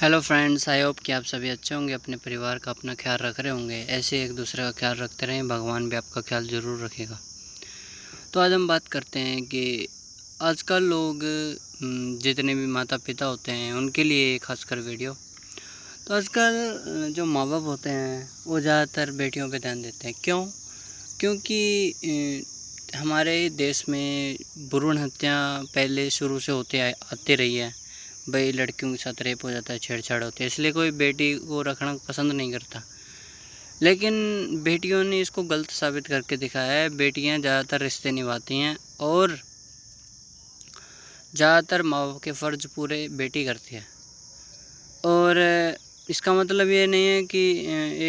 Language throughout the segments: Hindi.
हेलो फ्रेंड्स, आई होप कि आप सभी अच्छे होंगे, अपने परिवार का अपना ख्याल रख रहे होंगे। ऐसे एक दूसरे का ख्याल रखते रहें, भगवान भी आपका ख्याल ज़रूर रखेगा। तो आज हम बात करते हैं कि आजकल लोग जितने भी माता पिता होते हैं उनके लिए खासकर वीडियो। तो आजकल जो माँ बाप होते हैं वो ज़्यादातर बेटियों पे ध्यान देते हैं। क्यों? क्योंकि हमारे देश में भ्रूण हत्या पहले शुरू से आती रही है। भाई लड़कियों के साथ रेप हो जाता है, छेड़छाड़ होती है, इसलिए कोई बेटी को रखना पसंद नहीं करता। लेकिन बेटियों ने इसको गलत साबित करके दिखाया है। बेटियां ज़्यादातर रिश्ते निभाती हैं और ज़्यादातर माँ बाप के फ़र्ज़ पूरे बेटी करती है। और इसका मतलब ये नहीं है कि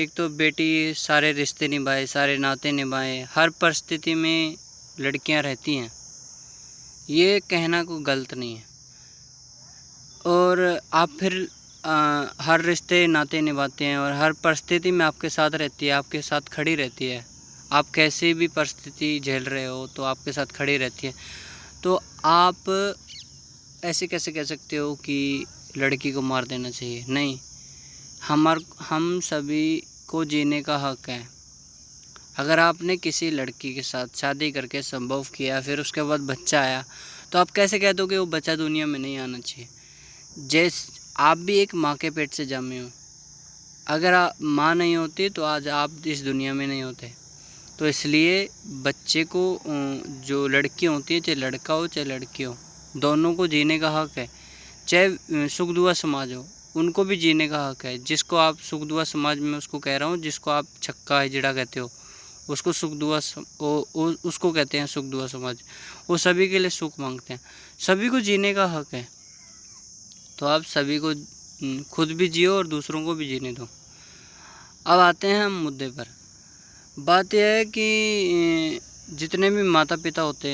एक तो बेटी सारे रिश्ते निभाए, सारे नाते निभाए, हर परिस्थिति में लड़कियां रहती हैं, ये कहना कोई गलत नहीं है। और आप फिर हर रिश्ते नाते निभाते हैं और हर परिस्थिति में आपके साथ रहती है, आपके साथ खड़ी रहती है। आप कैसी भी परिस्थिति झेल रहे हो तो आपके साथ खड़ी रहती है। तो आप ऐसे कैसे कह सकते हो कि लड़की को मार देना चाहिए? नहीं, हम सभी को जीने का हक है। अगर आपने किसी लड़की के साथ शादी करके संभोग किया, फिर उसके बाद बच्चा आया, तो आप कैसे कह दो कि वो बच्चा दुनिया में नहीं आना चाहिए? आप भी एक माँ के पेट से जन्मे हो। अगर माँ नहीं होती तो आज आप इस दुनिया में नहीं होते। तो इसलिए बच्चे को, जो लड़की होती है, चाहे लड़का हो चाहे लड़की हो, दोनों को जीने का हक है। चाहे सुख दुआ समाज हो, उनको भी जीने का हक है। जिसको आप सुख दुआ समाज में उसको कह रहा हूँ, जिसको आप छक्का हिजड़ा कहते हो, उसको उसको कहते हैं सुख दुआ समाज। वो सभी के लिए सुख मांगते हैं, सभी को जीने का हक है। तो आप सभी को खुद भी जियो और दूसरों को भी जीने दो। अब आते हैं हम मुद्दे पर। बात यह है कि जितने भी माता पिता होते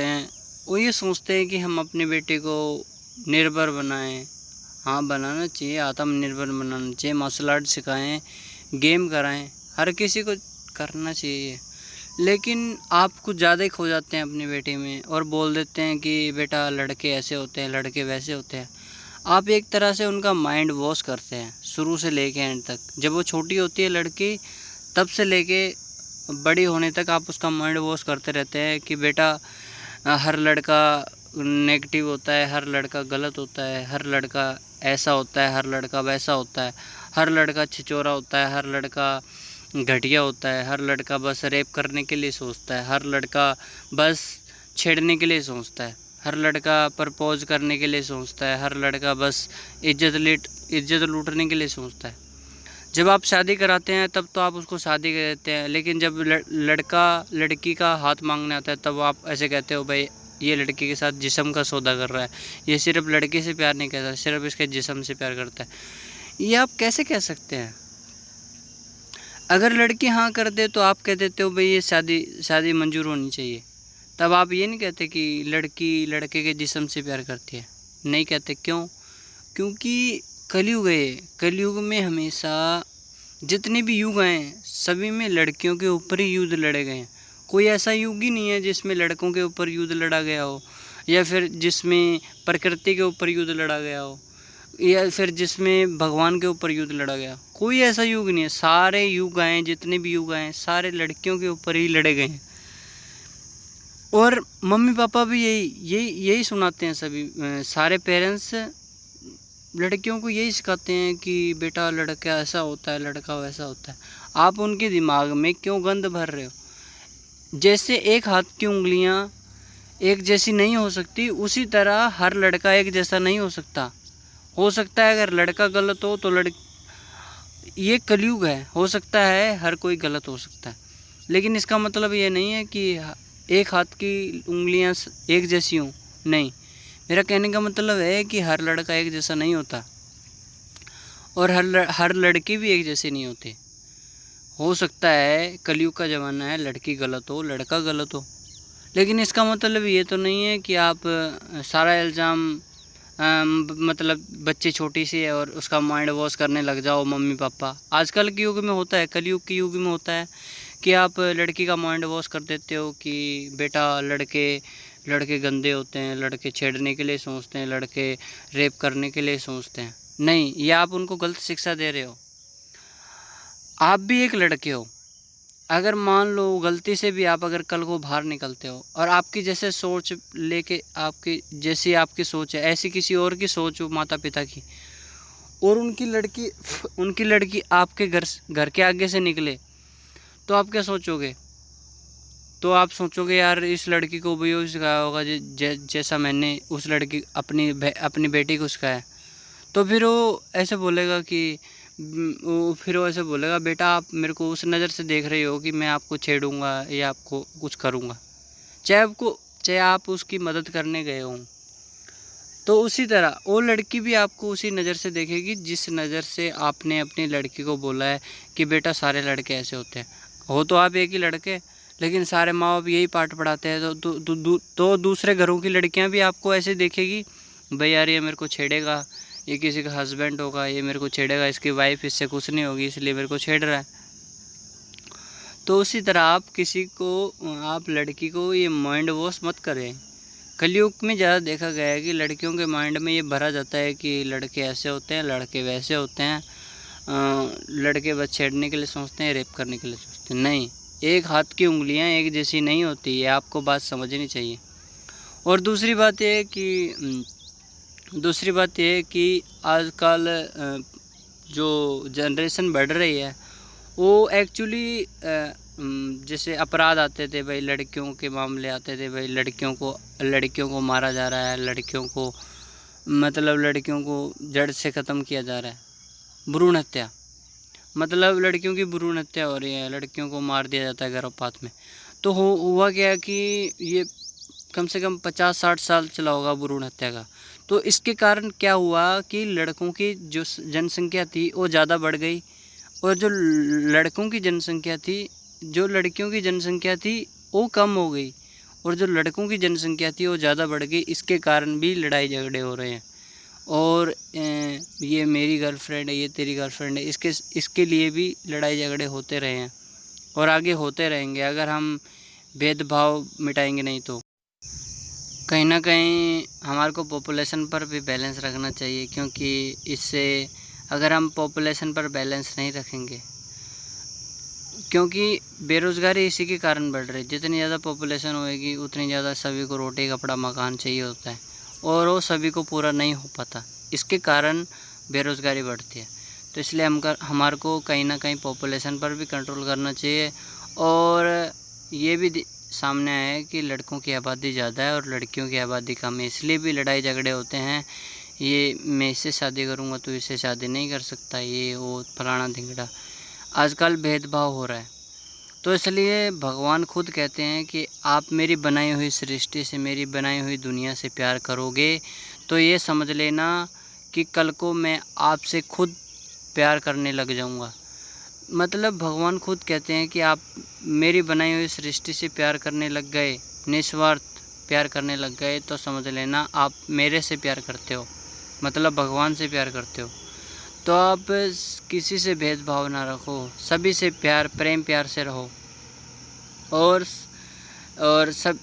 हैं वो ये सोचते हैं कि हम अपने बेटे को निर्भर बनाएं। हाँ, बनाना चाहिए, आत्मनिर्भर बनाना चाहिए, मार्शल आर्ट सिखाएं, गेम कराएं, हर किसी को करना चाहिए। लेकिन आप कुछ ज़्यादा ही खो जाते हैं अपनी बेटी में और बोल देते हैं कि बेटा लड़के ऐसे होते हैं, लड़के वैसे होते हैं। आप एक तरह से उनका माइंड वॉश करते हैं शुरू से लेके एंड तक। जब वो छोटी होती है लड़की, तब से लेके बड़ी होने तक आप उसका माइंड वॉश करते रहते हैं कि बेटा हर लड़का नेगेटिव होता है, हर लड़का गलत होता है, हर लड़का ऐसा होता है, हर लड़का वैसा होता है, हर लड़का छिचोरा होता है, हर लड़का घटिया होता है, हर लड़का बस रेप करने के लिए सोचता है, हर लड़का बस छेड़ने के लिए सोचता है, हर लड़का प्रपोज करने के लिए सोचता है, हर लड़का बस इज्जत लूटने के लिए सोचता है। जब आप शादी कराते हैं तब तो आप उसको शादी कर देते हैं, लेकिन जब लड़का लड़की का हाथ मांगने आता है तब आप ऐसे कहते हो भाई ये लड़की के साथ जिस्म का सौदा कर रहा है, ये सिर्फ लड़की से प्यार नहीं करता, सिर्फ इसके जिस्म से प्यार करता है। ये आप कैसे कह सकते हैं? अगर लड़की हाँ कर दे तो आप कह देते हो भाई ये शादी मंजूर होनी चाहिए। तब आप ये नहीं कहते कि लड़की लड़के के जिस्म से प्यार करती है। नहीं कहते। क्यों? क्योंकि कलयुग है। कलयुग में हमेशा जितने भी युग हैं सभी में लड़कियों के ऊपर ही युद्ध लड़े गए हैं। कोई ऐसा युग ही नहीं है जिसमें लड़कों के ऊपर युद्ध लड़ा गया हो, या फिर जिसमें प्रकृति के ऊपर युद्ध लड़ा गया हो, या फिर जिसमें भगवान के ऊपर युद्ध लड़ा गया। कोई ऐसा युग नहीं है। सारे युग आए, जितने भी युग आए, सारे लड़कियों के ऊपर ही लड़े गए हैं। और मम्मी पापा भी यही सुनाते हैं। सारे पेरेंट्स लड़कियों को यही सिखाते हैं कि बेटा लड़का ऐसा होता है, लड़का वैसा होता है। आप उनके दिमाग में क्यों गंद भर रहे हो? जैसे एक हाथ की उंगलियां एक जैसी नहीं हो सकती, उसी तरह हर लड़का एक जैसा नहीं हो सकता। हो सकता है अगर लड़का गलत हो तो ये कलयुग है, हो सकता है हर कोई गलत हो सकता है, लेकिन इसका मतलब ये नहीं है कि एक हाथ की उंगलियां एक जैसी हों। नहीं, मेरा कहने का मतलब है कि हर लड़का एक जैसा नहीं होता और हर लड़की भी एक जैसी नहीं होती। हो सकता है कलयुग का ज़माना है, लड़की गलत हो, लड़का गलत हो, लेकिन इसका मतलब ये तो नहीं है कि आप सारा इल्ज़ाम मतलब बच्ची छोटी सी है और उसका माइंड वॉश करने लग जाओ मम्मी पापा। आजकल के युग में होता है, कलयुग के युग में होता है कि आप लड़की का माइंड वॉश कर देते हो कि बेटा लड़के गंदे होते हैं, लड़के छेड़ने के लिए सोचते हैं, लड़के रेप करने के लिए सोचते हैं। नहीं, ये आप उनको गलत शिक्षा दे रहे हो। आप भी एक लड़के हो। अगर मान लो गलती से भी आप अगर कल को बाहर निकलते हो और आपकी जैसे सोच लेके, आपकी जैसी आपकी सोच है ऐसी किसी और की सोच हो माता पिता की, और उनकी लड़की आपके घर के आगे से निकले, तो आप क्या सोचोगे? तो आप सोचोगे यार इस लड़की को भी वही सिखाया होगा जैसा मैंने उस लड़की अपनी बेटी को सिखाया। तो फिर वो ऐसे बोलेगा कि बेटा आप मेरे को उस नज़र से देख रही हो कि मैं आपको छेड़ूंगा या आपको कुछ करूंगा, चाहे आप उसकी मदद करने गए हों। तो उसी तरह वो लड़की भी आपको उसी नज़र से देखेगी जिस नज़र से आपने अपनी लड़की को बोला है कि बेटा सारे लड़के ऐसे होते हैं। हो तो आप एक ही लड़के, लेकिन सारे माँ बाप यही पाठ पढ़ाते हैं। तो दूसरे घरों की लड़कियां भी आपको ऐसे देखेगी, भाई यार ये मेरे को छेड़ेगा, ये किसी का हस्बैंड होगा, ये मेरे को छेड़ेगा, इसकी वाइफ इससे खुश नहीं होगी इसलिए मेरे को छेड़ रहा है। तो उसी तरह आप लड़की को ये माइंड वॉश मत करें। कलयुग में ज़्यादा देखा गया है कि लड़कियों के माइंड में ये भरा जाता है कि लड़के ऐसे होते हैं, लड़के वैसे होते हैं, लड़के बस छेड़ने के लिए सोचते हैं, रेप करने के लिए सोचते हैं। नहीं, एक हाथ की उंगलियां एक जैसी नहीं होती, ये आपको बात समझनी चाहिए। और दूसरी बात ये है कि आजकल जो जनरेशन बढ़ रही है वो एक्चुअली जैसे अपराध आते थे भाई, लड़कियों के मामले आते थे भाई, लड़कियों को मारा जा रहा है, लड़कियों को जड़ से ख़त्म किया जा रहा है। भ्रूण हत्या, मतलब लड़कियों की भ्रूण हत्या हो रही है, लड़कियों को मार दिया जाता है गर्भपात में। तो हुआ क्या कि ये कम से कम 50-60 साल चला होगा भ्रूण हत्या का। तो इसके कारण क्या हुआ कि लड़कों की जो जनसंख्या थी वो ज़्यादा बढ़ गई, और जो लड़कियों की जनसंख्या थी वो कम हो गई, और जो लड़कों की जनसंख्या थी वो ज़्यादा बढ़ गई। इसके कारण भी लड़ाई झगड़े हो रहे हैं, और ये मेरी गर्लफ्रेंड है, ये तेरी गर्लफ्रेंड है, इसके लिए भी लड़ाई झगड़े होते रहे हैं और आगे होते रहेंगे अगर हम भेदभाव मिटाएंगे नहीं तो। कहीं ना कहीं हमारे को पॉपुलेशन पर भी बैलेंस रखना चाहिए, क्योंकि इससे अगर हम पॉपुलेशन पर बैलेंस नहीं रखेंगे, क्योंकि बेरोज़गारी इसी के कारण बढ़ रही है। जितनी ज़्यादा पॉपुलेशन होएगी उतनी ज़्यादा सभी को रोटी कपड़ा मकान चाहिए होता है, और वो सभी को पूरा नहीं हो पाता, इसके कारण बेरोज़गारी बढ़ती है। तो इसलिए हमारे को कहीं ना कहीं पॉपुलेशन पर भी कंट्रोल करना चाहिए। और ये भी सामने आया है कि लड़कों की आबादी ज़्यादा है और लड़कियों की आबादी कम है, इसलिए भी लड़ाई झगड़े होते हैं। ये मैं इससे शादी करूँगा तो इससे शादी नहीं कर सकता, ये वो फलाना ढिंगड़ा, आजकल भेदभाव हो रहा है। तो इसलिए भगवान खुद कहते हैं कि आप मेरी बनाई हुई सृष्टि से, मेरी बनाई हुई दुनिया से प्यार करोगे तो ये समझ लेना कि कल को मैं आपसे खुद प्यार करने लग जाऊंगा। मतलब भगवान खुद कहते हैं कि आप मेरी बनाई हुई सृष्टि से प्यार करने लग गए, निस्वार्थ प्यार करने लग गए, तो समझ लेना आप मेरे से प्यार करते हो, मतलब भगवान से प्यार करते हो। तो आप किसी से भेदभाव ना रखो, सभी से प्रेम प्यार से रहो, और सब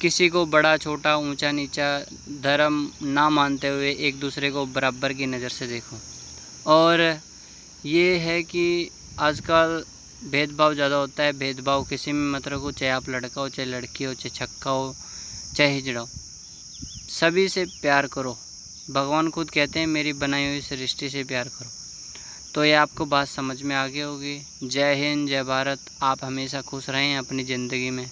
किसी को बड़ा छोटा ऊंचा नीचा धर्म ना मानते हुए एक दूसरे को बराबर की नज़र से देखो। और ये है कि आजकल भेदभाव ज़्यादा होता है, भेदभाव किसी में मत रखो, चाहे आप लड़का हो, चाहे लड़की हो, चाहे छक्का हो, चाहे हिजड़ा हो, सभी से प्यार करो। भगवान खुद कहते हैं मेरी बनाई हुई सृष्टि से प्यार करो। तो ये आपको बात समझ में आ गई होगी। जय हिंद, जय भारत। आप हमेशा खुश रहें अपनी ज़िंदगी में।